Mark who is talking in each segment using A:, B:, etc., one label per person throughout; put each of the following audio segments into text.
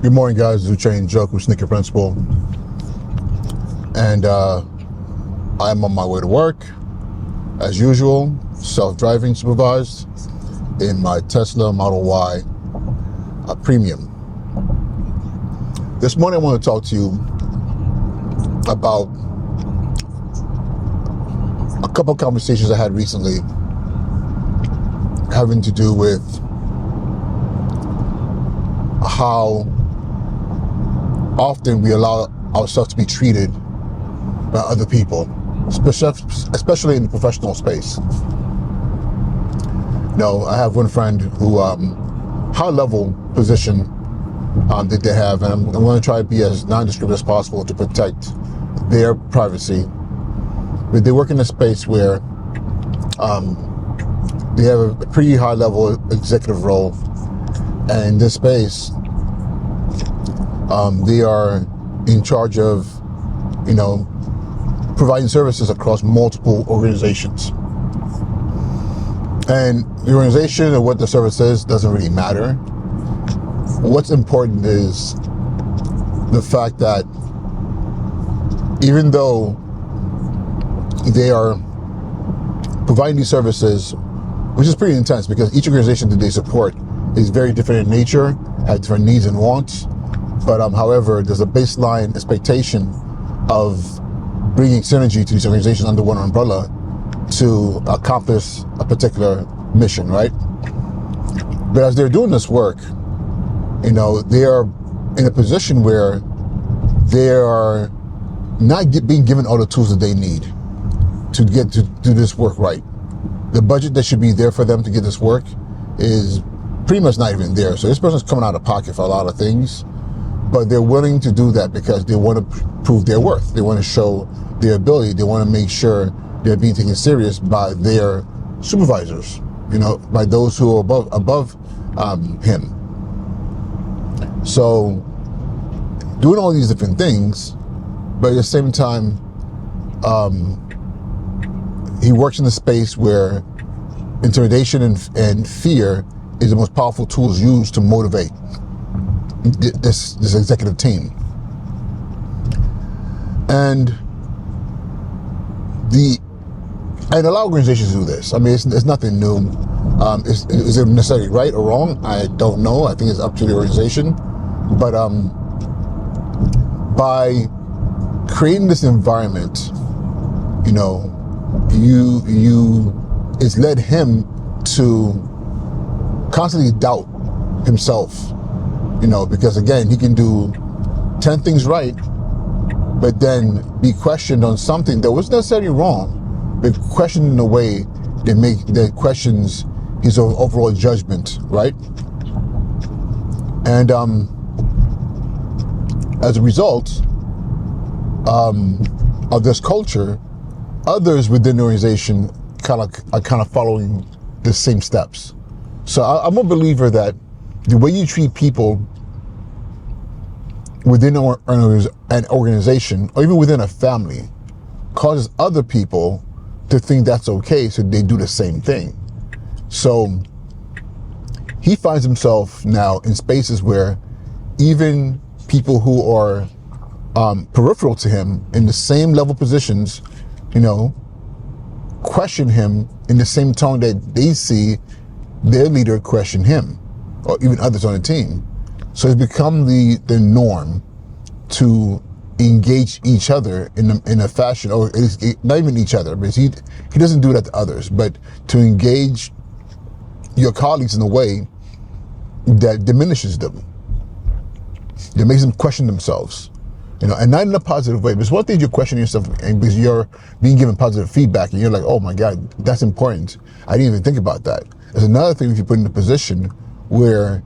A: Good morning, guys. This is Chain Joke with Sneaker Principal, and I'm on my way to work as usual, self-driving supervised in my Tesla Model Y Premium. This morning I want to talk to you about a couple of conversations I had recently having to do with how often we allow ourselves to be treated by other people, especially in the professional space. I have one friend who, high level position that they have, and I'm going to try to be as nondescript as possible to protect their privacy. But they work in a space where they have a pretty high level executive role, and in this space, they are in charge of, providing services across multiple organizations. And the organization or what the service is doesn't really matter. What's important is the fact that even though they are providing these services, which is pretty intense because each organization that they support is very different in nature, has different needs and wants. But however, there's a baseline expectation of bringing synergy to these organizations under one umbrella to accomplish a particular mission, right? But as they're doing this work, they are in a position where they are not being given all the tools that they need to get to do this work right. The budget that should be there for them to get this work is pretty much not even there. So this person's coming out of pocket for a lot of things, but they're willing to do that because they want to prove their worth. They want to show their ability. They want to make sure they're being taken serious by their supervisors, by those who are above him. So doing all these different things, but at the same time, he works in a space where intimidation and fear is the most powerful tools used to motivate this executive team. And a lot of organizations do this. I mean, it's nothing new. Is it necessarily right or wrong? I don't know. I think it's up to the organization. But by creating this environment, it's led him to constantly doubt himself. Because again, he can do 10 things right, but then be questioned on something that was necessarily wrong, but questioned in a way that questions his overall judgment, right? And as a result of this culture, others within the organization are kind of following the same steps. So I'm a believer that the way you treat people within an organization or even within a family causes other people to think that's okay, so they do the same thing. So he finds himself now in spaces where even people who are peripheral to him in the same level positions, question him in the same tone that they see their leader question him, or even others on the team. So it's become the norm to engage each other in a fashion, or not even each other, because he doesn't do that to others, but to engage your colleagues in a way that diminishes them, that makes them question themselves, and not in a positive way. Because one thing you're questioning yourself and because you're being given positive feedback and you're like, oh my God, that's important. I didn't even think about that. There's another thing if you put in a position where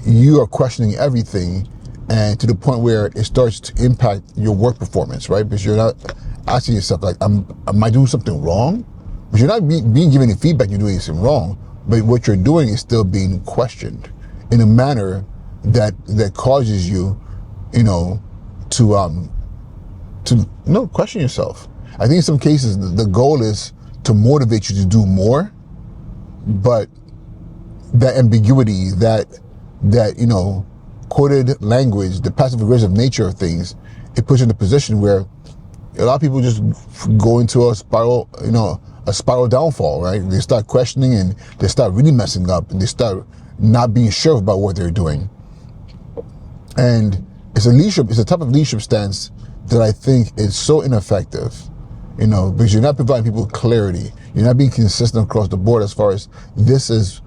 A: you are questioning everything, and to the point where it starts to impact your work performance, right? Because you're not asking yourself, like, am I doing something wrong? But you're not being given any feedback you're doing something wrong, but what you're doing is still being questioned in a manner that causes you, to question yourself. I think in some cases the goal is to motivate you to do more, but that ambiguity, that coded language, the passive aggressive nature of things, it puts you in a position where a lot of people just go into a spiral, a spiral downfall, right? They start questioning and they start really messing up and they start not being sure about what they're doing. And it's a type of leadership stance that I think is so ineffective, because you're not providing people clarity. You're not being consistent across the board as far as this is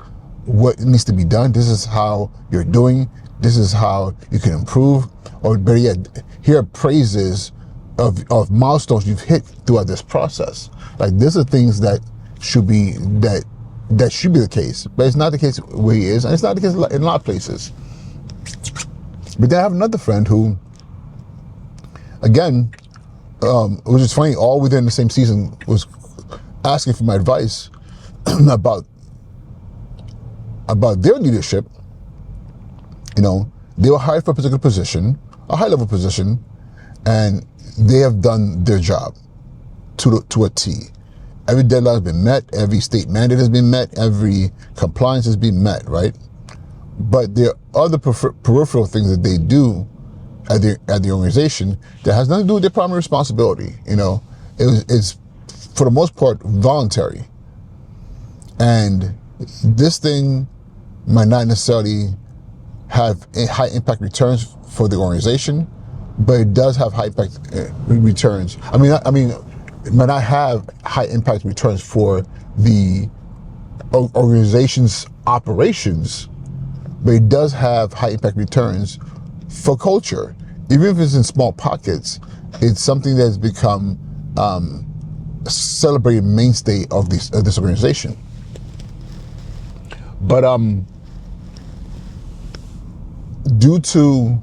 A: what needs to be done. This is how you're doing. This is how you can improve. Or better yet, here are praises of milestones you've hit throughout this process. Like, these are things that should be that should be the case, but it's not the case where he is, and it's not the case in a lot of places. But then I have another friend who, again, which is funny, all within the same season, was asking for my advice about their leadership. They were hired for a particular position, a high-level position, and they have done their job to a T. Every deadline has been met, every state mandate has been met, every compliance has been met, right? But there are other peripheral things that they do at the organization that has nothing to do with their primary responsibility. It's for the most part voluntary, and this thing might not necessarily have high impact returns for the organization, but it does have high impact returns. I mean, it might not have high impact returns for the organization's operations, but it does have high impact returns for culture. Even if it's in small pockets, it's something that's become a celebrated mainstay of this organization. But due to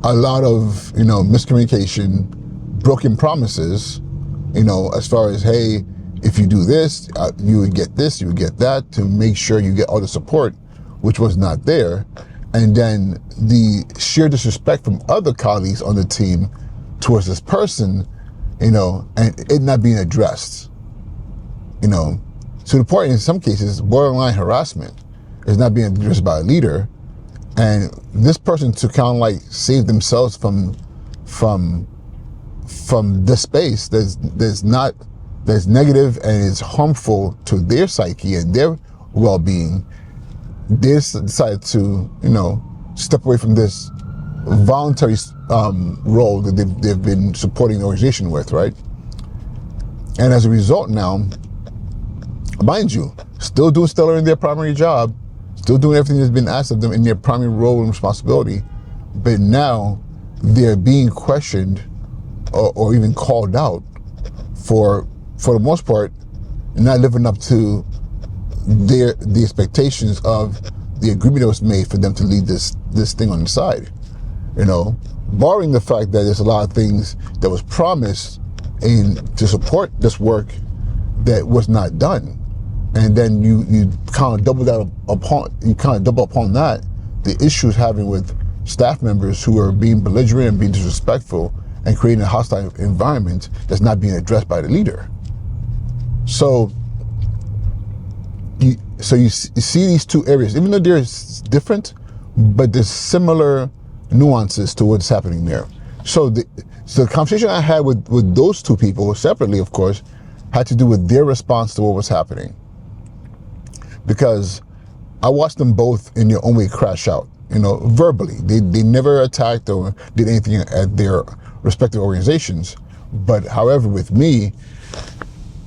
A: a lot of miscommunication, broken promises, as far as, hey, if you do this, you would get this, you would get that, to make sure you get all the support, which was not there. And then the sheer disrespect from other colleagues on the team towards this person, and it not being addressed, to the point in some cases borderline harassment is not being addressed by a leader. And this person, to kind of like save themselves from this space that's negative and is harmful to their psyche and their well-being, they decided to step away from this voluntary role that they've been supporting the organization with, right? And as a result now, mind you, still doing stellar in their primary job, still doing everything that's been asked of them in their primary role and responsibility, but now they're being questioned or even called out for the most part not living up to the expectations of the agreement that was made for them to lead this thing on the side. Barring the fact that there's a lot of things that was promised to support this work that was not done. And then you kind of double upon that the issues having with staff members who are being belligerent and being disrespectful and creating a hostile environment that's not being addressed by the leader. So you see these two areas, even though they're different, but there's similar nuances to what's happening there. So the conversation I had with those two people separately, of course, had to do with their response to what was happening. Because I watched them both in their own way crash out, verbally. They never attacked or did anything at their respective organizations. But however, with me,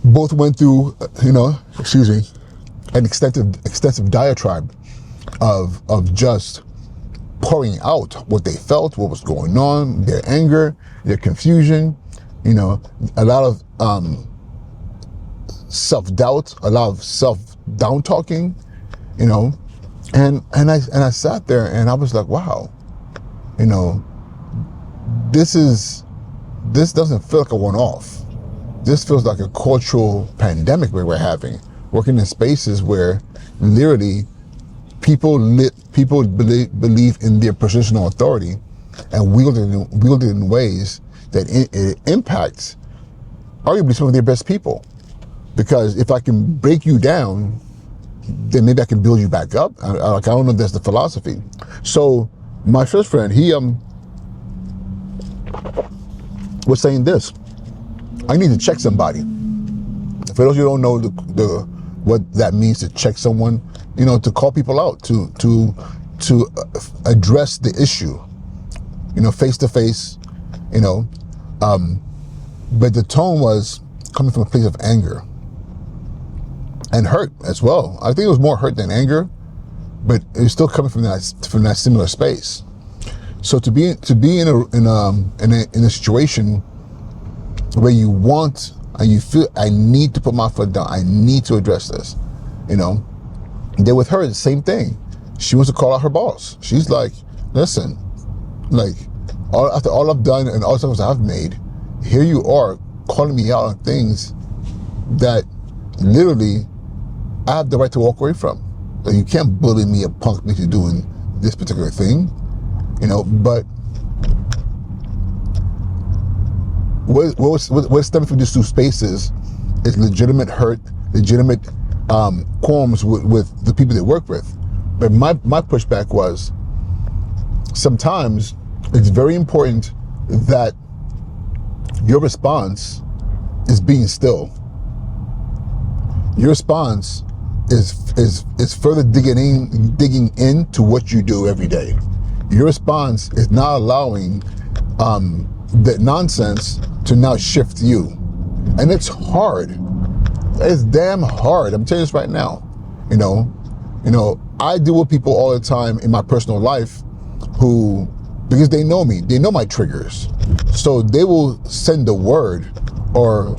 A: both went through, an extensive diatribe of just pouring out what they felt, what was going on, their anger, their confusion, a lot of self-doubt, a lot of self-down talking, and I sat there and I was like, wow, this doesn't feel like a one-off. This feels like a cultural pandemic where we're having, working in spaces where literally people believe in their positional authority and wield it in ways that it impacts arguably some of their best people. Because if I can break you down, then maybe I can build you back up. I don't know if that's the philosophy. So my first friend, he was saying this: I need to check somebody. For those who don't know the what that means, to check someone, to call people out, to address the issue, face to face, but the tone was coming from a place of anger and hurt as well. I think it was more hurt than anger, but it was still coming from that similar space. So to be in a situation where you want and you feel, I need to put my foot down, I need to address this, then with her, the same thing. She wants to call out her boss. She's like, listen, like, after all I've done and all the stuff I've made, here you are calling me out on things that literally I have the right to walk away from. Like, you can't bully me and punk me into doing this particular thing, but what's stemming from these two spaces is legitimate hurt, legitimate qualms with the people they work with. But my pushback was, sometimes it's very important that your response is being still. Your response is further digging into what you do every day. Your response is not allowing that nonsense to now shift you. And it's hard. It's damn hard. I'm telling you this right now. I deal with people all the time in my personal life who, because they know me, they know my triggers. So they will send a word or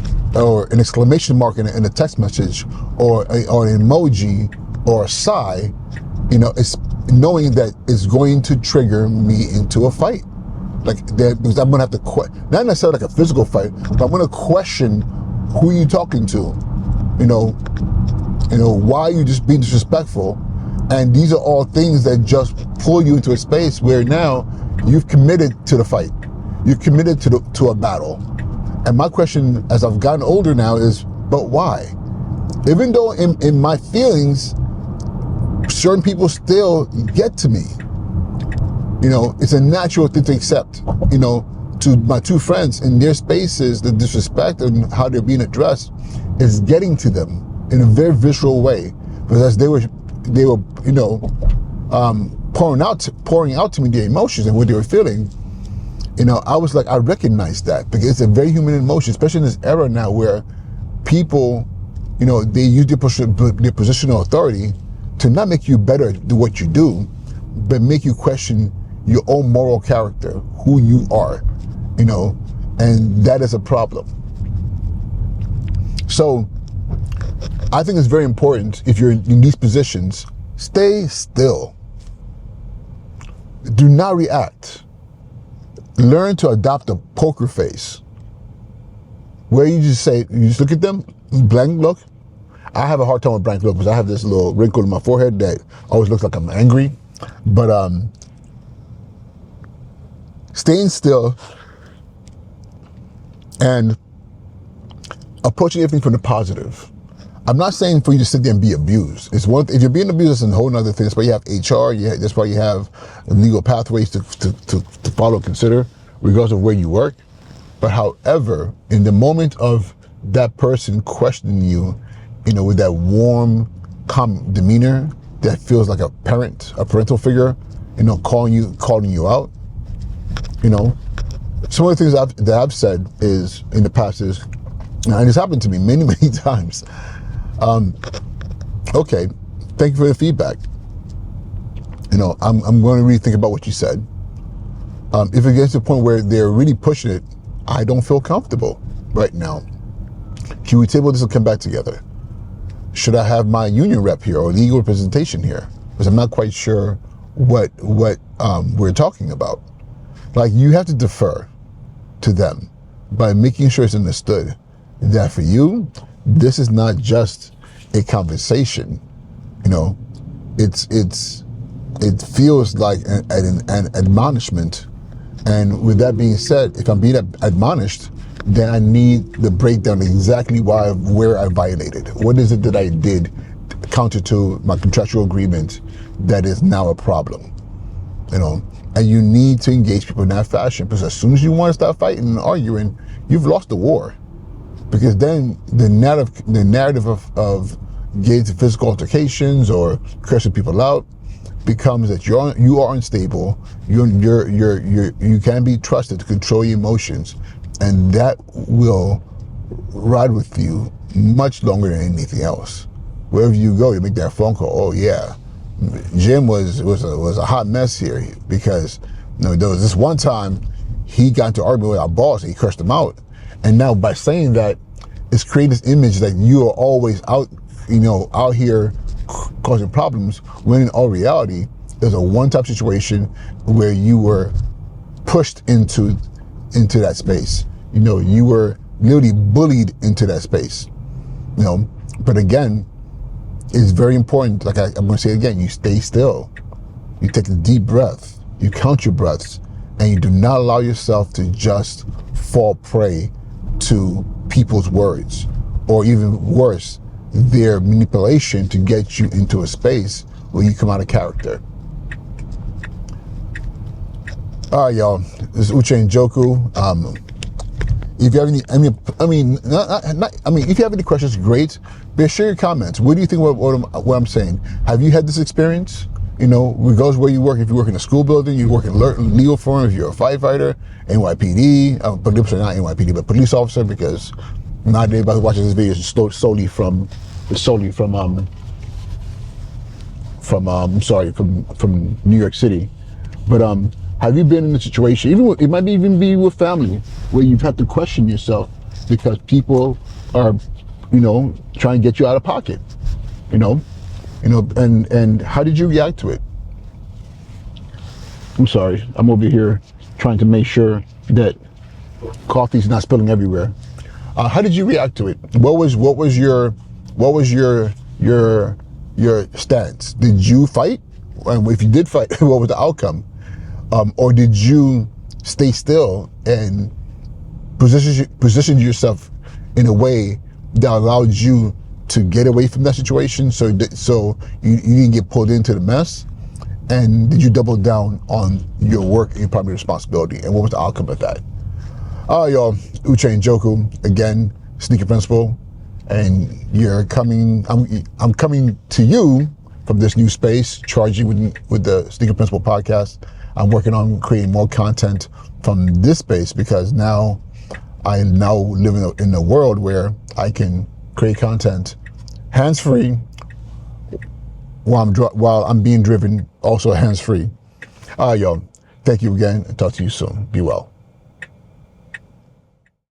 A: an exclamation mark in a text message or an emoji or a sigh, it's knowing that it's going to trigger me into a fight. Like that, because I'm gonna have to not necessarily like a physical fight, but I'm gonna question who you talking to. Why are you just being disrespectful? And these are all things that just pull you into a space where now you've committed to the fight. You're committed to a battle. And my question as I've gotten older now is, but why? Even though in my feelings, certain people still get to me. It's a natural thing to accept. To my two friends in their spaces, the disrespect and how they're being addressed is getting to them in a very visceral way, because they were pouring out to me their emotions and what they were feeling. I was like, I recognize that, because it's a very human emotion, especially in this era now where people, they use their positional authority to not make you better at what you do, but make you question your own moral character, who you are, and that is a problem. So I think it's very important, if you're in these positions, stay still. Do not react. Learn to adopt a poker face, where you just look at them, blank look. I have a hard time with blank look because I have this little wrinkle in my forehead that always looks like I'm angry. But staying still and approaching everything from the positive. I'm not saying for you to sit there and be abused. It's one. If you're being abused, it's a whole other thing. That's why you have HR. That's why you have legal pathways to follow, consider, regardless of where you work. But however, in the moment of that person questioning you, with that warm, calm demeanor that feels like a parental figure, calling you out, some of the things that I've said is in the past is, and it's happened to me many, many times. Okay, thank you for the feedback. I'm going to really think about what you said. If it gets to the point where they're really pushing it, I don't feel comfortable right now. Can we table this and come back together? Should I have my union rep here or legal representation here? Because I'm not quite sure what we're talking about. Like, you have to defer to them by making sure it's understood that for you, this is not just a conversation. It feels like an admonishment. And with that being said, if I'm being admonished, then I need the breakdown exactly where I violated. What is it that I did counter to my contractual agreement that is now a problem? and you need to engage people in that fashion, because as soon as you want to start fighting and arguing, you've lost the war. Because then the narrative of getting to physical altercations or cursing people out becomes that you are unstable. You can be trusted to control your emotions, and that will ride with you much longer than anything else. Wherever you go, you make that phone call. Oh yeah, Jim was a hot mess here, because there was this one time he got into an argument with our boss and he cursed him out. And now by saying that, it's creating this image that you are always out here causing problems, when in all reality, there's a one-time situation where you were pushed into that space. You were literally bullied into that space. But again, it's very important, like I'm going to say it again, you stay still. You take a deep breath, you count your breaths, and you do not allow yourself to just fall prey to people's words, or even worse, their manipulation to get you into a space where you come out of character. All right, y'all. This is Uche and Joku. If you have if you have any questions, great. But share your comments. What do you think about what I'm saying? Have you had this experience? Regardless of where you work. If you work in a school building, you work in a legal firm. If you're a firefighter, NYPD, police, not NYPD, but police officer, because not everybody watches this video is solely from New York City. But have you been in a situation, it might even be with family, where you've had to question yourself because people are, trying to get you out of pocket, and how did you react to it? I'm sorry, I'm over here trying to make sure that coffee's not spilling everywhere. How did you react to it? What was your stance? Did you fight? And if you did fight, what was the outcome? Or did you stay still and position yourself in a way that allowed you to get away from that situation, so you didn't get pulled into the mess? And did you double down on your work and your primary responsibility? And what was the outcome of that? All right, y'all. Uche and Joku again, Sneaker Principal, and I'm coming to you from this new space, charging with the Sneaker Principal podcast. I'm working on creating more content from this space, because now I now live in a world where I can create content hands-free while I'm being driven, also hands-free. All right, y'all. Thank you again, and talk to you soon. Be well.